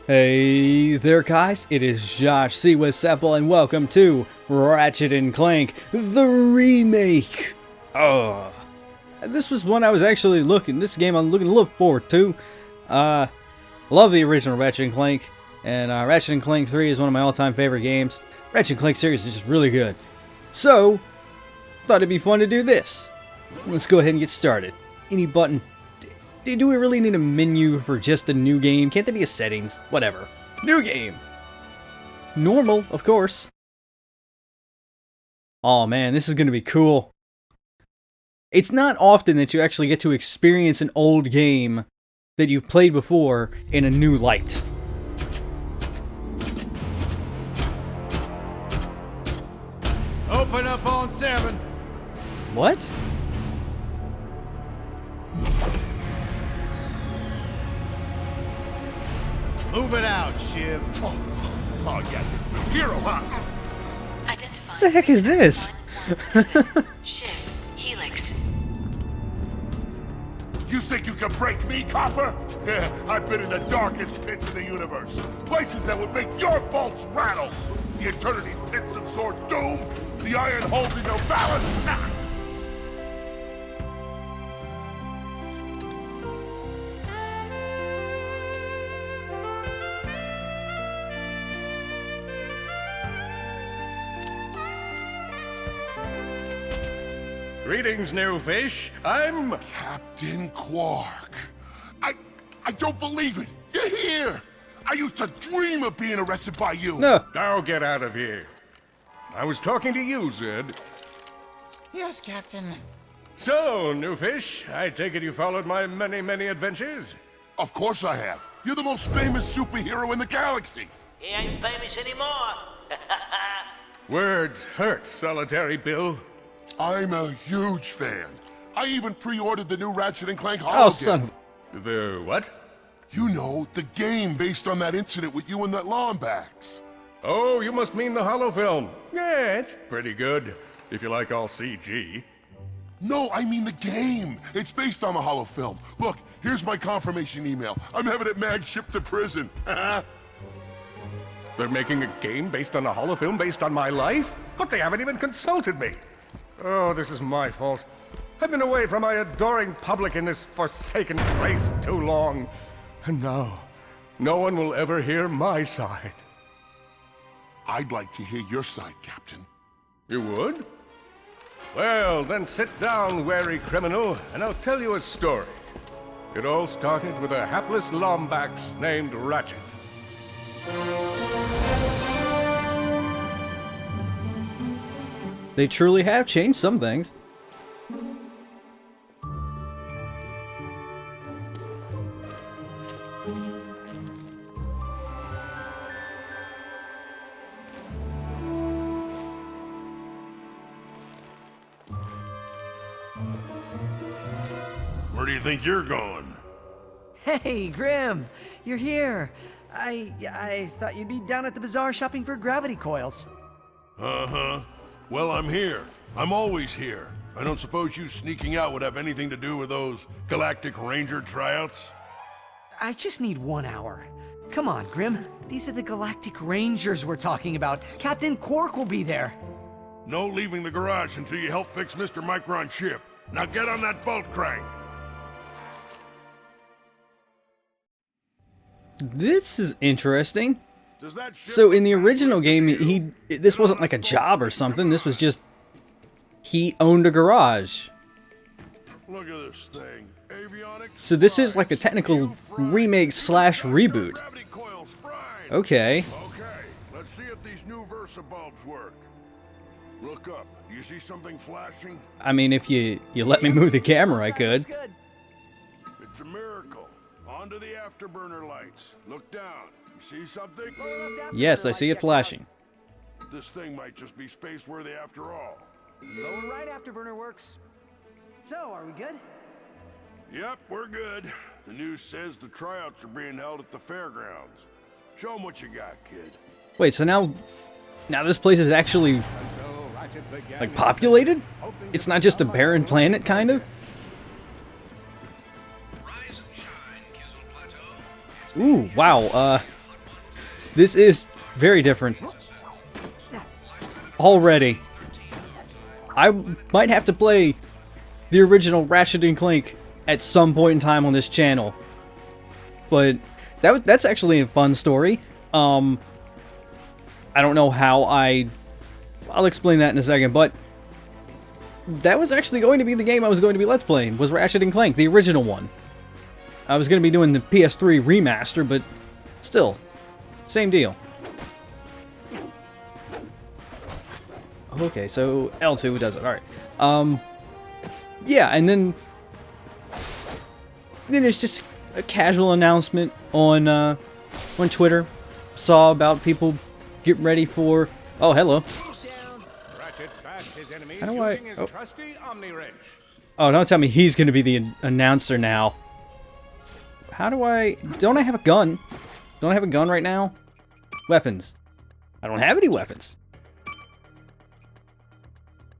Hey there guys, it is Josh Siwasepl and welcome to Ratchet and Clank, the remake! This was one I was actually this game I'm looking a little forward to. Love the original Ratchet and Clank, and Ratchet and Clank 3 is one of my all-time favorite games. Ratchet and Clank series is just really good. So, thought it'd be fun to do this. Let's go ahead and get started. Any button. Do we really need a menu for just a new game? Can't there be a settings? Whatever. New game! Normal, of course. Oh man, this is gonna be cool. It's not often that you actually get to experience an old game that you've played before in a new light. Open up on 7. What? Move it out, Shiv. Oh, yeah. Hero, huh? What the heck is this? Shiv, Helix. You think you can break me, Copper? Yeah, I've been in the darkest pits of the universe. Places that would make your bolts rattle. The eternity pits of Sword Doom. The iron holding no balance. Nah. Greetings, new fish. I'm... Captain Quark. I don't believe it. You're here. I used to dream of being arrested by you. No. Now get out of here. I was talking to you, Zed. Yes, Captain. So, new fish, I take it you followed my many, many adventures? Of course I have. You're the most famous superhero in the galaxy. He ain't famous anymore. Words hurt, Solitary Bill. I'm a huge fan. I even pre-ordered the new Ratchet and Clank holo Oh, game. son of... The what? You know, the game based on that incident with you and that Lombax. Oh, you must mean the holo film. Yeah, it's pretty good, if you like all CG. No, I mean the game. It's based on the holo film. Look, here's my confirmation email. I'm having it mag shipped to prison. They're making a game based on a holo film based on my life? But they haven't even consulted me. Oh, this is my fault. I've been away from my adoring public in this forsaken place too long. And now, no one will ever hear my side. I'd like to hear your side, Captain. You would? Well, then sit down, wary criminal, and I'll tell you a story. It all started with a hapless Lombax named Ratchet. They truly have changed some things. Where do you think you're going? Hey, Grim! You're here! I thought you'd be down at the bazaar shopping for gravity coils. Uh-huh. Well, I'm here. I'm always here. I don't suppose you sneaking out would have anything to do with those Galactic Ranger tryouts? I just need 1 hour. Come on, Grim. These are the Galactic Rangers we're talking about. Captain Quark will be there. No leaving the garage until you help fix Mr. Micron's ship. Now get on that bolt crank. This is interesting. Does that ship So in the original game, this wasn't like a job or something. This was just he owned a garage. Look at this thing. Avionics. So this is like a technical remake slash reboot. Gravity coils fried. Okay. Okay, let's see if these new Versa bulbs work. Look up. Do you see something flashing? I mean, if you let me move the camera, I could. Good. It's a miracle. Onto the afterburner lights. Look down. You see something? Yes, I see it flashing. This thing might just be space-worthy after all. Lower right afterburner works. So, are we good? Yep, we're good. The news says the tryouts are being held at the fairgrounds. Show 'em what you got, kid. Wait, so now this place is actually like populated? It's not just a barren planet, kind of? Ooh, wow, This is very different. Already. I might have to play the original Ratchet and Clank at some point in time on this channel. But that's actually a fun story. I don't know how I'll explain that in a second, but that was actually going to be the game I was going to be Let's Playing, was Ratchet and Clank, the original one. I was going to be doing the PS3 remaster, but still, same deal. Okay, so L2 does it, alright. Yeah, and then it's just a casual announcement on Twitter. Saw about people getting ready for... Oh, hello. How do I... Oh, don't tell me he's going to be the announcer now. How do I... Don't I have a gun? Don't I have a gun right now? Weapons. I don't have any weapons.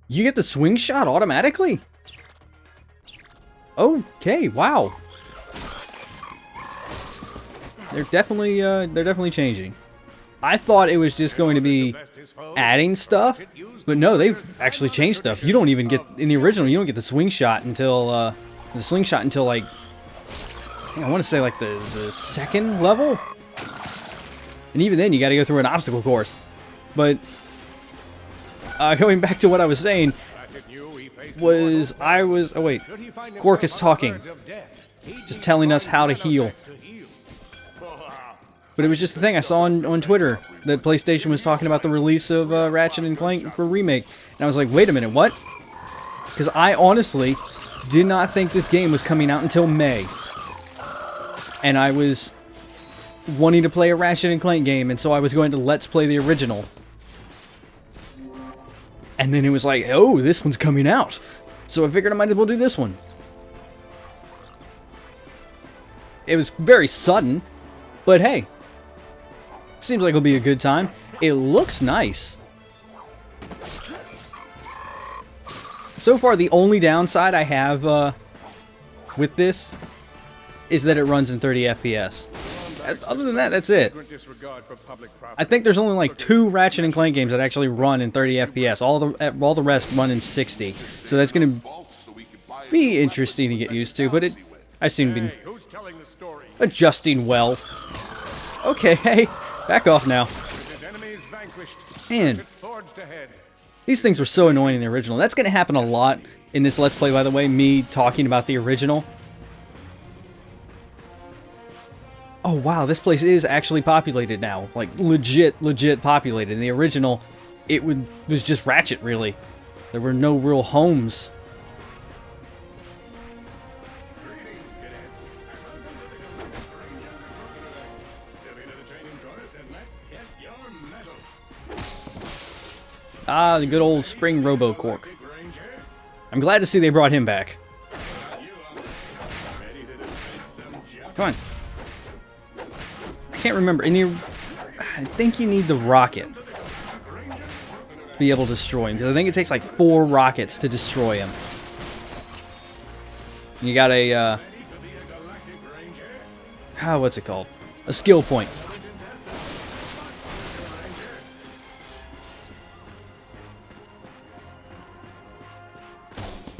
You get the swing shot automatically? Okay, wow. They're definitely changing. I thought it was just going to be adding stuff, but no, they've actually changed stuff. You don't even get, in the original, you don't get the swing shot until, like, I want to say like the second level? And even then, you got to go through an obstacle course. But, going back to what I was saying, oh wait, Quark is talking. Just telling us how to heal. But it was just the thing I saw on Twitter that PlayStation was talking about the release of Ratchet and Clank for Remake. And I was like, wait a minute, what? Because I honestly did not think this game was coming out until May. And I was wanting to play a Ratchet and Clank game, and so I was going to Let's Play the original. And then it was like, oh, this one's coming out. So I figured I might as well do this one. It was very sudden, but hey. Seems like it'll be a good time. It looks nice. So far, the only downside I have with this is that it runs in 30 FPS. Other than that, that's it. I think there's only like 2 Ratchet and Clank games that actually run in 30 FPS. All the rest run in 60. So that's going to be interesting to get used to, but I seem to be adjusting well. Okay, hey, back off now. Man, these things were so annoying in the original. That's going to happen a lot in this Let's Play, by the way, me talking about the original. Oh wow, this place is actually populated now. Like, legit populated. In the original, it was just Ratchet, really. There were no real homes. Ah, the good old Spring Robo-Cork. I'm glad to see they brought him back. Come on. I can't remember. I think you need the rocket to be able to destroy him, because I think it takes like 4 rockets to destroy him. You got a, what's it called? A skill point.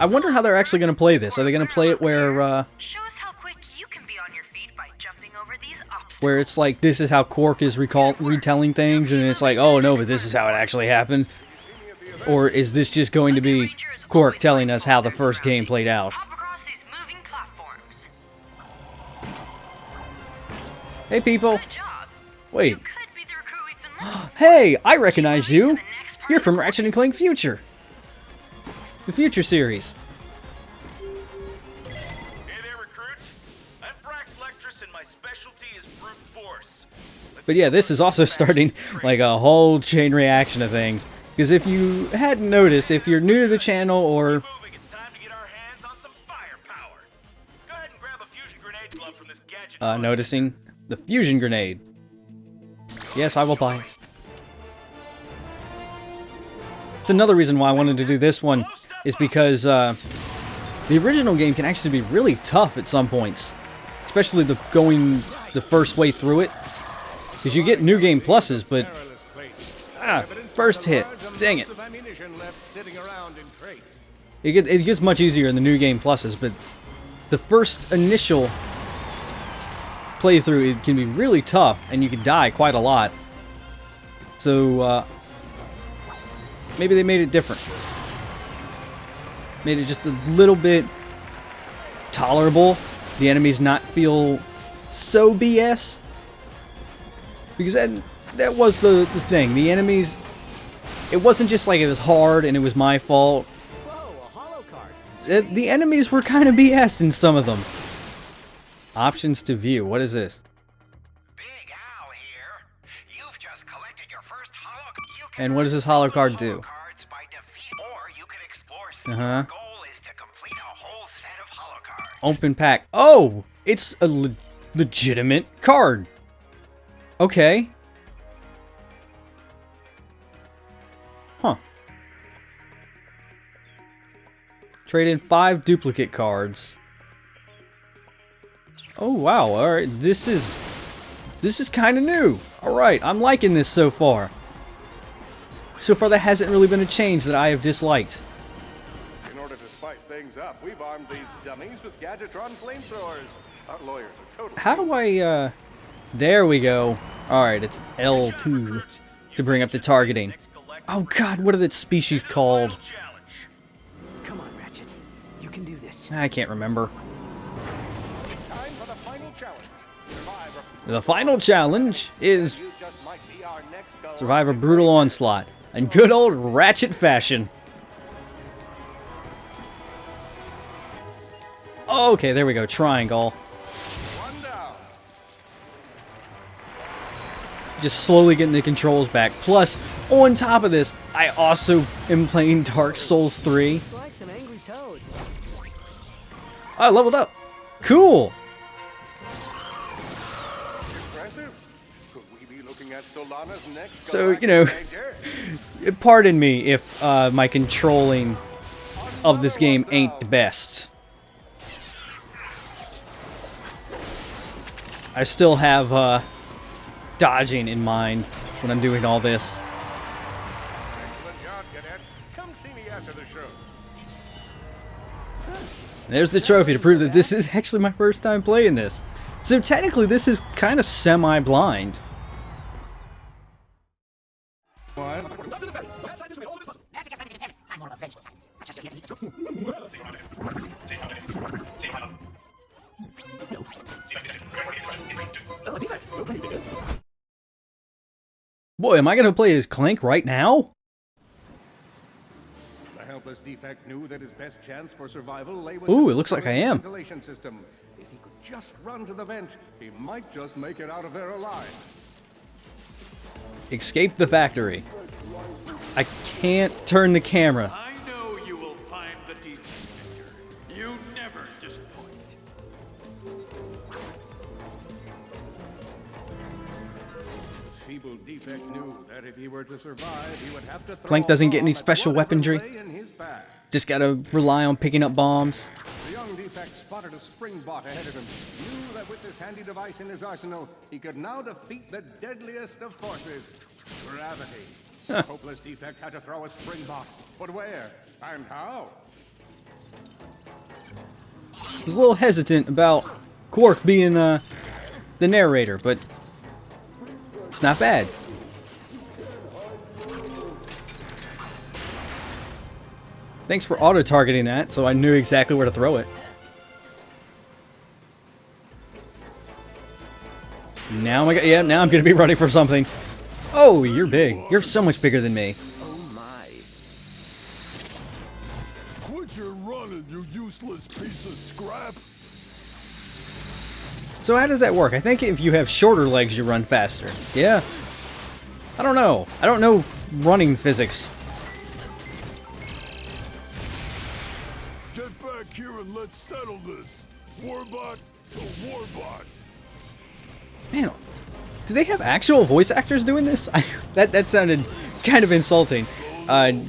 I wonder how they're actually going to play this. Are they going to play it where, Show us how quick you can be on your feet by jumping over these obstacles. where it's like, this is how Quark is retelling things, and it's like, oh no, but this is how it actually happened? Or is this just going to be Quark telling us how the first game played out? Hop across these moving platforms. Hey people! Good job. Wait. You could be the recruit we've been looking for. Hey, I recognize you! You're from Ratchet and Clank Future! The Future series. Hey there, recruit. I'm Brax Lectress, and my specialty is brute force. But yeah, this is also starting like a whole chain reaction of things. Because if you hadn't noticed, if you're new to the channel or... Moving, it's time to get our hands on some firepower. Go ahead and grab a fusion grenade glove from this gadget. noticing the fusion grenade. Yes, I will buy it. It's another reason why I wanted to do this one, is because the original game can actually be really tough at some points. Especially going the first way through it. Because you get New Game Pluses, but... first hit. Dang it. It gets much easier in the New Game Pluses, but the first initial playthrough, it can be really tough, and you can die quite a lot. So, maybe they made it different. Made it just a little bit tolerable. The enemies not feel so BS. Because that was the thing. The enemies, it wasn't just like it was hard and it was my fault. Whoa, a holo card. The enemies were kind of BS in some of them. Options to view. What is this? Big Al here. You've just collected your first holo. You can And what does this holo card do? cards by defeat, or you can explore. Uh-huh. The goal is to complete a whole set of holo cards. Open pack. Oh! It's a legitimate card. Okay. Huh. Trade in 5 duplicate cards. Oh wow, alright, this is kind of new. Alright, I'm liking this so far. So far there hasn't really been a change that I have disliked. In order to spice things up, we've armed these dummies with Gadgetron flamethrowers. Our lawyers are totally... How do I, there we go. Alright, it's L2 to bring up the targeting. Oh god, what are that species called? Come on, Ratchet. You can do this. I can't remember. Time for the final challenge. The final challenge is You just might be our next goal. survive a brutal onslaught in good old Ratchet fashion. Okay, there we go. Triangle. One down. Just slowly getting the controls back. Plus, on top of this, I also am playing Dark Souls 3. It's like some angry toads. I leveled up. Cool. Impressive. Could we be looking at Solana's next So, you galactic know, ranger? pardon me if my controlling of this game ain't the best. I still have dodging in mind when I'm doing all this. Excellent job, Cadet. Come see me after the show. There's the trophy to prove that this is actually my first time playing this. So technically this is kind of semi-blind. Boy, am I gonna play as Clank right now? The helpless defect knew that his best chance for survival lay with Ooh, the it looks like I am. ventilation system. If he could just run to the vent, he might just make it out of there alive. Escape the factory. I can't turn the camera. I know you will find the defect, Victor. You never disappoint. Feeble defect knew that if he were to survive, he would have to throw Clank doesn't get any a bomb at special whatever weaponry. lay in his path. Just gotta rely on picking up bombs. The young defect spotted a spring bot ahead of him. Knew that with this handy device in his arsenal, he could now defeat the deadliest of forces, gravity. The hopeless defect had to throw a spring bot, but where and how? I was a little hesitant about Quark being the narrator, but it's not bad. Thanks for auto-targeting that, so I knew exactly where to throw it. Now now I'm gonna be running for something. Oh, you're big. You're so much bigger than me. Oh my. Quit your running, you useless piece of scrap! So how does that work? I think if you have shorter legs, you run faster. Yeah. I don't know. I don't know running physics. Get back here and let's settle this! Warbot to Warbot! Man, do they have actual voice actors doing this? That sounded kind of insulting. I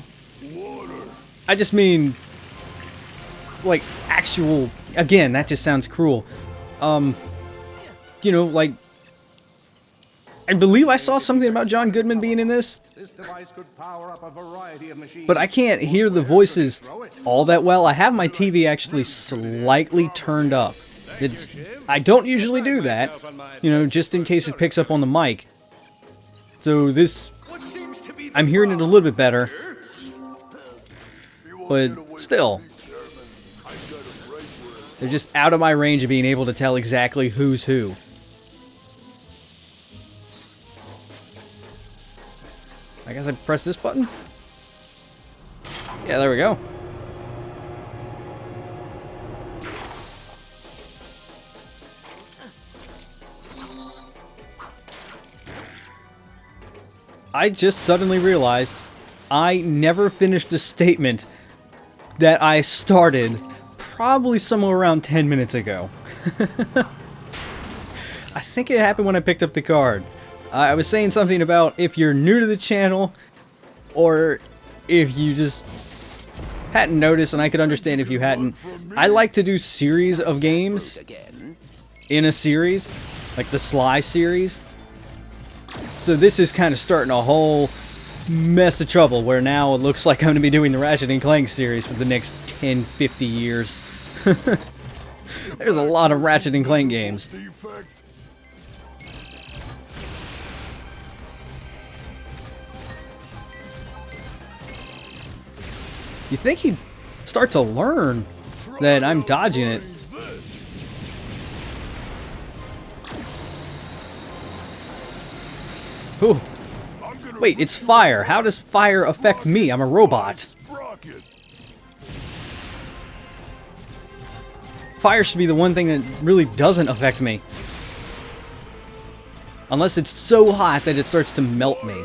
just mean, like, actual... Again, that just sounds cruel. You know, like, I believe I saw something about John Goodman being in this, This device could power up a variety of machines. but I can't hear the voices all that well. I have my TV actually slightly turned up. I don't usually do that, you know, just in case it picks up on the mic. So this, I'm hearing it a little bit better, but still, they're just out of my range of being able to tell exactly who's who. I guess I press this button? Yeah, there we go. I just suddenly realized I never finished the statement that I started probably somewhere around 10 minutes ago. I think it happened when I picked up the card. I was saying something about if you're new to the channel, or if you just hadn't noticed, and I could understand if you hadn't. I like to do series of games in a series, like the Sly series. So this is kind of starting a whole mess of trouble, where now it looks like I'm going to be doing the Ratchet and Clank series for the next 10, 50 years. There's a lot of Ratchet and Clank games. You think he'd start to learn that I'm dodging it. Ooh. Wait, it's fire. How does fire affect me? I'm a robot. Fire should be the one thing that really doesn't affect me. Unless it's so hot that it starts to melt me.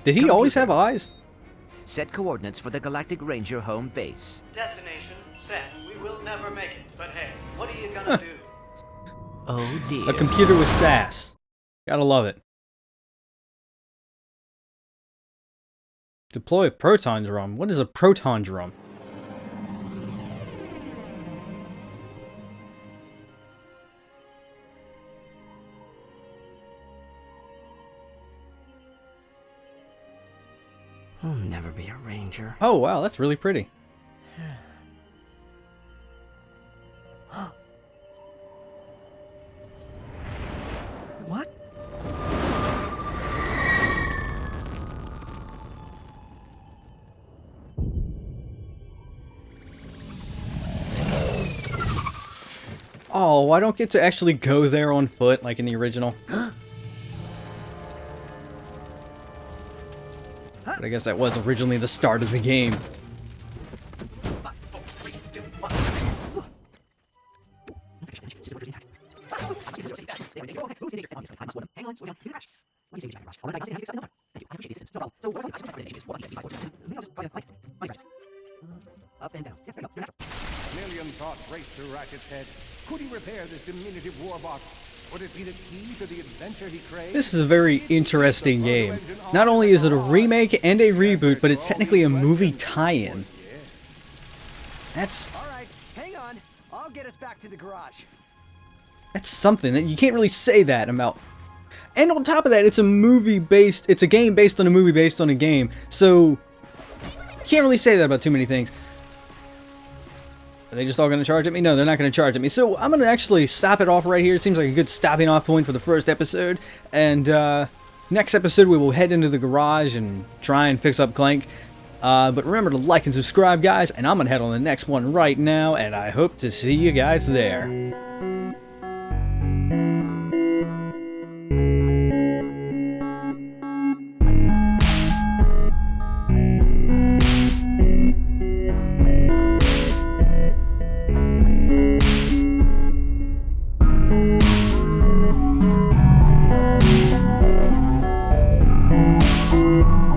Did he always have eyes? Set coordinates for the Galactic Ranger home base. Destination set. We will never make it, but hey, what are you gonna do? Oh dear. A computer with sass. Gotta love it. Deploy a proton drum. What is a proton drum? I'll never be a ranger. Oh wow, that's really pretty. What? Oh, I don't get to actually go there on foot like in the original. But I guess that was originally the start of the game. A million thoughts raced through Ratchet's head. Could he repair this diminutive warbot? Would it be the key to the adventure he craved? This is a very interesting game. Not only is it a remake and a reboot, but it's technically a movie tie-in. That's Alright, hang on. I'll get us back to the garage. that's something that you can't really say that about. And on top of that, it's a game based on a movie based on a game. So you can't really say that about too many things. Are they just all going to charge at me? No, they're not going to charge at me. So I'm going to actually stop it off right here. It seems like a good stopping off point for the first episode. And next episode we will head into the garage and try and fix up Clank. But remember to like and subscribe, guys. And I'm going to head on the next one right now. And I hope to see you guys there.